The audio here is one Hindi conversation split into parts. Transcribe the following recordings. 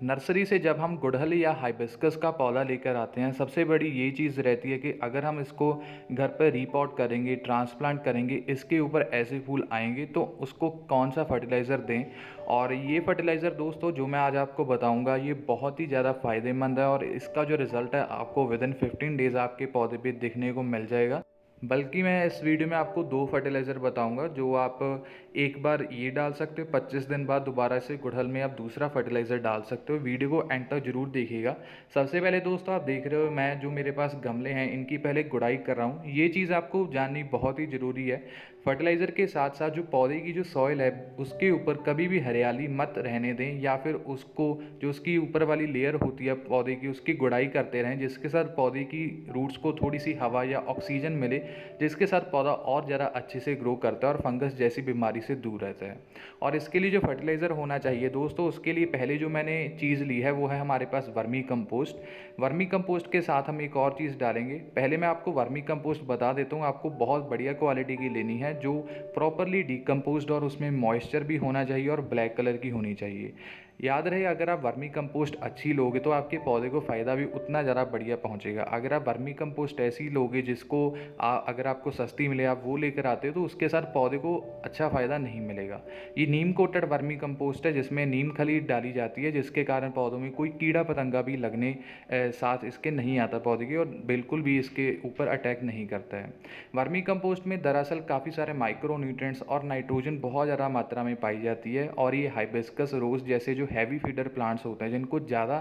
नर्सरी से जब हम गुड़हल या हाइबिस्कस का पौधा लेकर आते हैं, सबसे बड़ी ये चीज़ रहती है कि अगर हम इसको घर पर रीपॉट करेंगे, ट्रांसप्लांट करेंगे, इसके ऊपर ऐसे फूल आएंगे तो उसको कौन सा फर्टिलाइज़र दें। और ये फर्टिलाइज़र दोस्तों जो मैं आज आपको बताऊंगा ये बहुत ही ज़्यादा फ़ायदेमंद है और इसका जो रिज़ल्ट है आपको विदिन 15 डेज़ आपके पौधे पे दिखने को मिल जाएगा। बल्कि मैं इस वीडियो में आपको 2 फर्टिलाइज़र बताऊंगा जो आप एक बार ये डाल सकते हो, 25 दिन बाद दोबारा से गुड़हल में आप दूसरा फर्टिलाइज़र डाल सकते हो। वीडियो को एंड तक जरूर देखिएगा। सबसे पहले दोस्तों आप देख रहे हो मैं जो मेरे पास गमले हैं इनकी पहले गुड़ाई कर रहा हूँ। ये चीज़ आपको जाननी बहुत ही ज़रूरी है। फर्टिलाइज़र के साथ साथ जो पौधे की जो सॉइल है उसके ऊपर कभी भी हरियाली मत रहने दें, या फिर उसको जो उसकी ऊपर वाली लेयर होती है पौधे की उसकी गुड़ाई करते रहें, जिसके साथ पौधे की रूट्स को थोड़ी सी हवा या ऑक्सीजन मिले, जिसके साथ पौधा और ज़्यादा अच्छे से ग्रो करता है और फंगस जैसी बीमारी से दूर रहता है। और इसके लिए जो फर्टिलाइज़र होना चाहिए दोस्तों, उसके लिए पहले जो मैंने चीज़ ली है वो है हमारे पास वर्मी कंपोस्ट। वर्मी कंपोस्ट के साथ हम एक और चीज़ डालेंगे। पहले मैं आपको वर्मी कंपोस्ट बता देता हूँ, आपको बहुत बढ़िया क्वालिटी की लेनी है जो प्रॉपरली डिकम्पोज्ड और उसमें मॉइस्चर भी होना चाहिए और ब्लैक कलर की होनी चाहिए। याद रहे अगर आप वर्मी कंपोस्ट अच्छी लोगे तो आपके पौधे को फ़ायदा भी उतना ज़्यादा बढ़िया पहुंचेगा। अगर आप वर्मी कंपोस्ट ऐसी लोगे जिसको अगर आपको सस्ती मिले आप वो लेकर आते हो तो उसके साथ पौधे को अच्छा फ़ायदा नहीं मिलेगा। ये नीम कोटेड वर्मी कंपोस्ट है जिसमें नीम खली डाली जाती है, जिसके कारण पौधों में कोई कीड़ा पतंगा भी लगने साथ इसके नहीं आता पौधे के, और बिल्कुल भी इसके ऊपर अटैक नहीं करता है। वर्मी कंपोस्ट में दरअसल काफ़ी सारे माइक्रो न्यूट्रिएंट्स और नाइट्रोजन बहुत ज़्यादा मात्रा में पाई जाती है, और ये हाइबिस्कस रोज़ जैसे जो हैवी फीडर प्लांट्स होते हैं जिनको ज़्यादा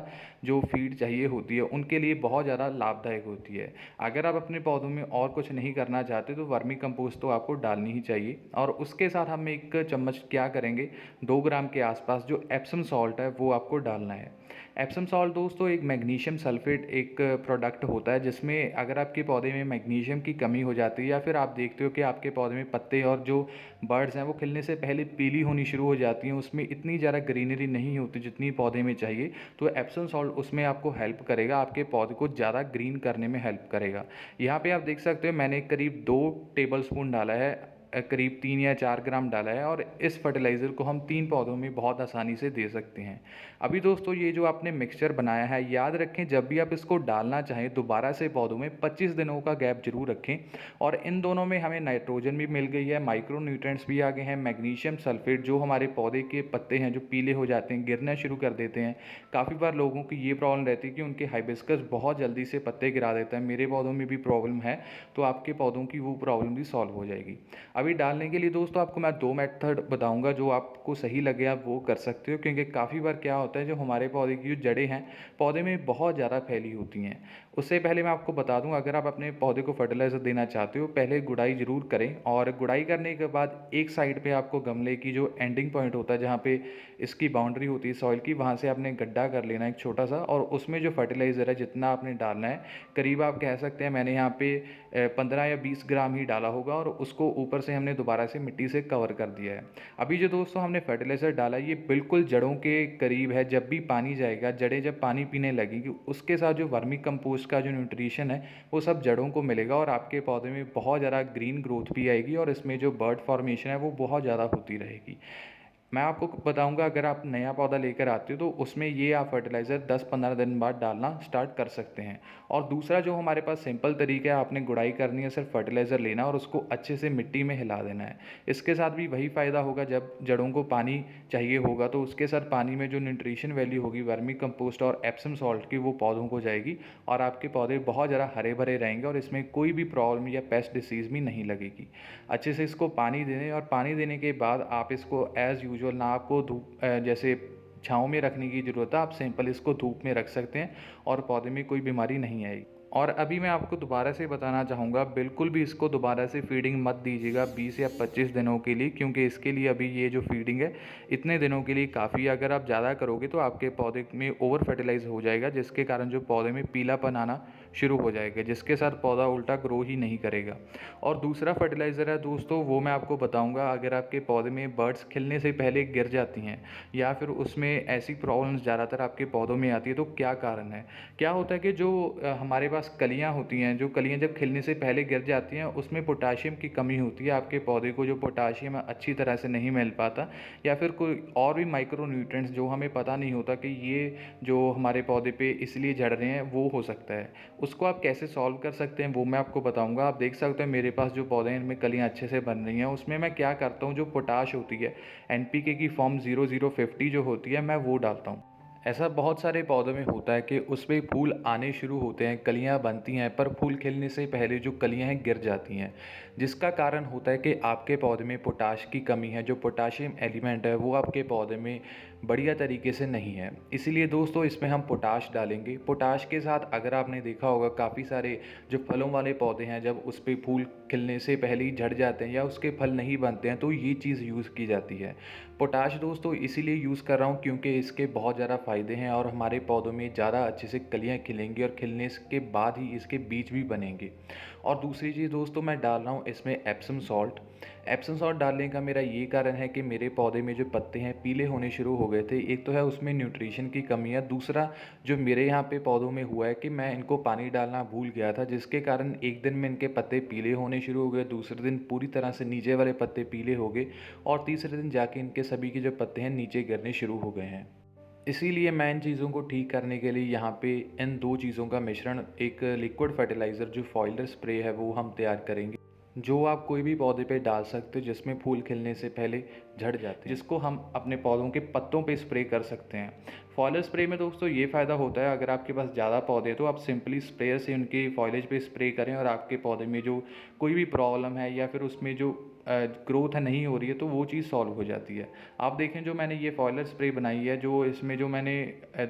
जो फीड चाहिए होती है उनके लिए बहुत ज़्यादा लाभदायक होती है। अगर आप अपने पौधों में और कुछ नहीं करना चाहते तो वर्मी कंपोस्ट तो आपको डालनी ही चाहिए। और उसके साथ हम एक चम्मच क्या करेंगे, 2 ग्राम के आसपास जो एप्सम सॉल्ट है वो आपको डालना है। एप्सम सॉल्ट दोस्तों एक मैग्नीशियम सल्फेट एक प्रोडक्ट होता है जिसमें अगर आपके पौधे में मैग्नीशियम की कमी हो जाती है, या फिर आप देखते हो कि आपके पौधे में पत्ते और जो बर्ड्स हैं वो खिलने से पहले पीली होनी शुरू हो जाती हैं, उसमें इतनी ज़्यादा ग्रीनरी नहीं होती जितनी पौधे में चाहिए, तो एप्सम सॉल्ट उसमें आपको हेल्प करेगा, आपके पौधे को ज़्यादा ग्रीन करने में हेल्प करेगा। यहाँ पे आप देख सकते हो मैंने करीब 2 टेबल स्पून डाला है, करीब 3 या 4 ग्राम डाला है, और इस फर्टिलाइज़र को हम 3 पौधों में बहुत आसानी से दे सकते हैं। अभी दोस्तों ये जो आपने मिक्सचर बनाया है याद रखें जब भी आप इसको डालना चाहें दोबारा से पौधों में 25 दिनों का गैप जरूर रखें। और इन दोनों में हमें नाइट्रोजन भी मिल गई है, माइक्रो न्यूट्रिएंट्स भी आ गए हैं, मैग्नीशियम सल्फेट जो हमारे पौधे के पत्ते हैं जो पीले हो जाते हैं गिरना शुरू कर देते हैं। काफ़ी बार लोगों की ये प्रॉब्लम रहती है कि उनके हाइबिस्कस बहुत जल्दी से पत्ते गिरा देता है, मेरे पौधों में भी प्रॉब्लम है, तो आपके पौधों की वो प्रॉब्लम भी सॉल्व हो जाएगी। अभी डालने के लिए दोस्तों आपको मैं 2 मेथड बताऊंगा, जो आपको सही लगे आप वो कर सकते हो, क्योंकि काफ़ी बार क्या होता है जो हमारे पौधे की जो जड़ें हैं पौधे में बहुत ज़्यादा फैली होती हैं। उससे पहले मैं आपको बता दूं अगर आप अपने पौधे को फर्टिलाइज़र देना चाहते हो पहले गुड़ाई ज़रूर करें, और गुड़ाई करने के बाद एक साइड पे आपको गमले की जो एंडिंग पॉइंट होता है जहाँ पे इसकी बाउंड्री होती है सॉइल की, वहाँ से आपने गड्ढा कर लेना एक छोटा सा, और उसमें जो फर्टिलाइज़र है जितना आपने डालना है करीब आप कह सकते हैं मैंने यहाँ पे 15 या 20 ग्राम ही डाला होगा, और उसको ऊपर से हमने दोबारा से मिट्टी से कवर कर दिया है। अभी जो दोस्तों हमने फर्टिलाइज़र डाला ये बिल्कुल जड़ों के करीब है, जब भी पानी जाएगा जड़ें जब पानी पीने लगेगी उसके साथ जो वर्मी कंपोस्ट का जो न्यूट्रिशन है वो सब जड़ों को मिलेगा, और आपके पौधे में बहुत ज़्यादा ग्रीन ग्रोथ भी आएगी, और इसमें जो बर्ड फॉर्मेशन है वो बहुत ज़्यादा होती रहेगी। मैं आपको बताऊंगा अगर आप नया पौधा लेकर आते हो तो उसमें ये आप फर्टिलाइज़र 10-15 दिन बाद डालना स्टार्ट कर सकते हैं। और दूसरा जो हमारे पास सिंपल तरीका है, आपने गुड़ाई करनी है, सिर्फ फर्टिलाइज़र लेना और उसको अच्छे से मिट्टी में हिला देना है। इसके साथ भी वही फ़ायदा होगा, जब जड़ों को पानी चाहिए होगा तो उसके साथ पानी में जो न्यूट्रिशन वैल्यू होगी वर्मी कंपोस्ट और एप्सम सॉल्ट की वो पौधों को जाएगी, और आपके पौधे बहुत ज़्यादा हरे भरे रहेंगे और इसमें कोई भी प्रॉब्लम या पेस्ट डिसीज़ भी नहीं लगेगी। अच्छे से इसको पानी देने, और पानी देने के बाद आप इसको एज़ यूजुअल ना आपको धूप जैसे छाँव में रखने की ज़रूरत है, आप सिंपल इसको धूप में रख सकते हैं और पौधे में कोई बीमारी नहीं आएगी। और अभी मैं आपको दोबारा से बताना चाहूँगा बिल्कुल भी इसको दोबारा से फीडिंग मत दीजिएगा 20 या 25 दिनों के लिए, क्योंकि इसके लिए अभी ये जो फीडिंग है इतने दिनों के लिए काफ़ी है। अगर आप ज़्यादा करोगे तो आपके पौधे में ओवर फर्टिलाइज हो जाएगा, जिसके कारण जो पौधे में पीलापन आना शुरू हो जाएगा, जिसके साथ पौधा उल्टा ग्रो ही नहीं करेगा। और दूसरा फर्टिलाइज़र है दोस्तों, वो मैं आपको बताऊंगा। अगर आपके पौधे में बर्ड्स खिलने से पहले गिर जाती हैं या फिर उसमें ऐसी प्रॉब्लम्स ज़्यादातर आपके पौधों में आती है, तो क्या कारण है। क्या होता है कि जो हमारे पास कलियाँ होती हैं, जो कलियाँ जब खिलने से पहले गिर जाती हैं, उसमें पोटाशियम की कमी होती है। आपके पौधे को जो पोटाशियम अच्छी तरह से नहीं मिल पाता, या फिर कोई और भी माइक्रो न्यूट्रिएंट्स जो हमें पता नहीं होता कि ये जो हमारे पौधे पे इसलिए झड़ रहे हैं, वो हो सकता है। उसको आप कैसे सॉल्व कर सकते हैं वो मैं आपको बताऊंगा। आप देख सकते हैं मेरे पास जो पौधे हैं इनमें कलियां अच्छे से बन रही हैं। उसमें मैं क्या करता हूँ, जो पोटाश होती है, एनपीके की फॉर्म 0050 जो होती है, मैं वो डालता हूँ। ऐसा बहुत सारे पौधों में होता है कि उसमें फूल आने शुरू होते हैं, कलियां बनती हैं, पर फूल खिलने से पहले जो कलियां हैं गिर जाती हैं, जिसका कारण होता है कि आपके पौधे में पोटाश की कमी है। जो पोटाशियम एलिमेंट है वो आपके पौधे में बढ़िया तरीके से नहीं है। इसीलिए दोस्तों इसमें हम पोटाश डालेंगे। पोटाश के साथ अगर आपने देखा होगा, काफ़ी सारे जो फलों वाले पौधे हैं, जब उस पर फूल खिलने से पहले ही झड़ जाते हैं या उसके फल नहीं बनते हैं, तो ये चीज़ यूज़ की जाती है। पोटाश दोस्तों इसीलिए यूज़ कर रहा हूँ क्योंकि इसके बहुत ज़्यादा फ़ायदे हैं और हमारे पौधों में ज़्यादा अच्छे से कलियाँ खिलेंगी और खिलने के बाद ही इसके बीज भी बनेंगे। और दूसरी चीज़ दोस्तों मैं डाल रहा हूँ इसमें एप्सम सॉल्ट। एप्सम सॉल्ट डालने का मेरा ये कारण है कि मेरे पौधे में जो पत्ते हैं पीले होने शुरू हो गए थे। एक तो है उसमें न्यूट्रिशन की कमी है, दूसरा जो मेरे यहाँ पे पौधों में हुआ है कि मैं इनको पानी डालना भूल गया था, जिसके कारण एक दिन में इनके पत्ते पीले होने शुरू हो गए, दूसरे दिन पूरी तरह से नीचे वाले पत्ते पीले हो गए और तीसरे दिन जाके इनके सभी के जो पत्ते हैं नीचे गिरने शुरू हो गए हैं। इसीलिए मैं इन चीज़ों को ठीक करने के लिए यहाँ पे इन दो चीज़ों का मिश्रण, एक लिक्विड फर्टिलाइज़र जो फॉइलर स्प्रे है वो हम तैयार करेंगे, जो आप कोई भी पौधे पे डाल सकते हो, जिसमें फूल खिलने से पहले झड़ जाते हैं, जिसको हम अपने पौधों के पत्तों पे स्प्रे कर सकते हैं। फॉइलर स्प्रे में दोस्तों ये फ़ायदा होता है, अगर आपके पास ज़्यादा पौधे हैं तो आप सिंपली स्प्रेयर से उनके फॉइलेज पे स्प्रे करें और आपके पौधे में जो कोई भी प्रॉब्लम है या फिर उसमें जो ग्रोथ है नहीं हो रही है, तो वो चीज़ सॉल्व हो जाती है। आप देखें जो मैंने ये फॉइलर स्प्रे बनाई है, जो इसमें जो मैंने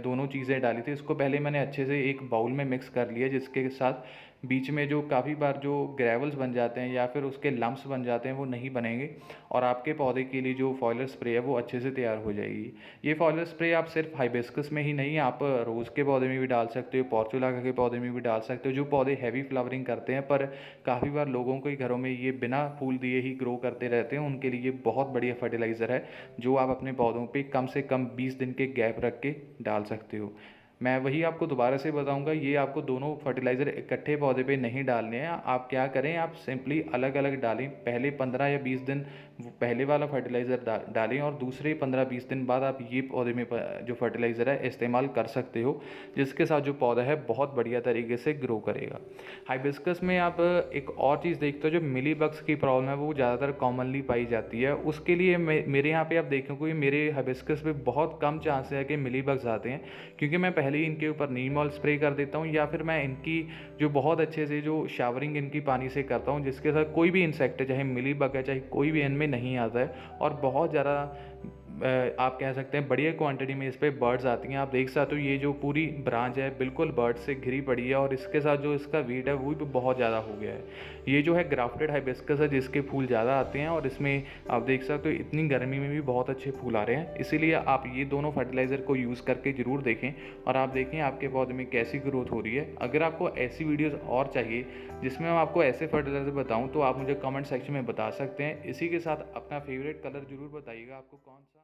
दोनों चीज़ें डाली थी, इसको पहले मैंने अच्छे से एक बाउल में मिक्स कर लिया, जिसके साथ बीच में जो काफ़ी बार जो ग्रेवल्स बन जाते हैं या फिर उसके लम्प्स बन जाते हैं वो नहीं बनेंगे और आपके पौधे के लिए जो फॉइलर स्प्रे है वो अच्छे से तैयार हो जाएगी। ये फॉइलर स्प्रे आप सिर्फ हाइबिस्कस में ही नहीं, आप रोज़ के पौधे में भी डाल सकते हो, पोर्चुलाका के पौधे में भी डाल सकते हो। जो पौधे हैवी फ्लावरिंग करते हैं पर काफ़ी बार लोगों के घरों में ये बिना फूल दिए ही ग्रो करते रहते हैं, उनके लिए बहुत बढ़िया फर्टिलाइज़र है, जो आप अपने पौधों पर कम से कम 20 दिन के गैप रख के डाल सकते हो। मैं वही आपको दोबारा से बताऊंगा, ये आपको दोनों फर्टिलाइज़र इकट्ठे पौधे पे नहीं डालने हैं। आप क्या करें, आप सिंपली अलग अलग डालें। पहले 15 या 20 दिन पहले वाला फर्टिलाइज़र डालें और दूसरे 15-20 दिन बाद आप ये पौधे में जो फर्टिलाइज़र है इस्तेमाल कर सकते हो, जिसके साथ जो पौधा है बहुत बढ़िया तरीके से ग्रो करेगा। हाइबिस्कस में आप एक और चीज़ देखते हो, जो मिली बग्स की प्रॉब्लम है वो ज़्यादातर कॉमनली पाई जाती है। उसके लिए मेरे यहाँ पे आप देखेंगे मेरे हाइबिस्कस पे बहुत कम चांस है कि मिली बग्स आते हैं, क्योंकि मैं पहले ही इनके ऊपर नीम ऑयल स्प्रे कर देता हूँ या फिर मैं इनकी जो बहुत अच्छे से जो शावरिंग इनकी पानी से करता हूँ, जिसके साथ कोई भी इंसेक्ट है, चाहे मिली बग है, चाहे कोई भी इनमें नहीं आता है और बहुत ज़्यादा आप कह सकते हैं बढ़िया क्वांटिटी में इस पर बर्ड्स आती हैं। आप देख सकते हो ये जो पूरी ब्रांच है बिल्कुल बर्ड से घिरी पड़ी है और इसके साथ जो इसका वेट है वो भी बहुत ज़्यादा हो गया है। ये जो है ग्राफ्टेड हाइबिस्कस है, जिसके फूल ज़्यादा आते हैं और इसमें आप देख सकते हो इतनी गर्मी में भी बहुत अच्छे फूल आ रहे हैं। इसीलिए आप ये दोनों फर्टिलाइज़र को यूज़ करके ज़रूर देखें और आप देखें आपके पौधे में कैसी ग्रोथ हो रही है। अगर आपको ऐसी वीडियोज़ और चाहिए जिसमें मैं आपको ऐसे फर्टिलाइज़र बताऊँ, तो आप मुझे कमेंट सेक्शन में बता सकते हैं। इसी के साथ अपना फेवरेट कलर ज़रूर बताइएगा, आपको कौन सा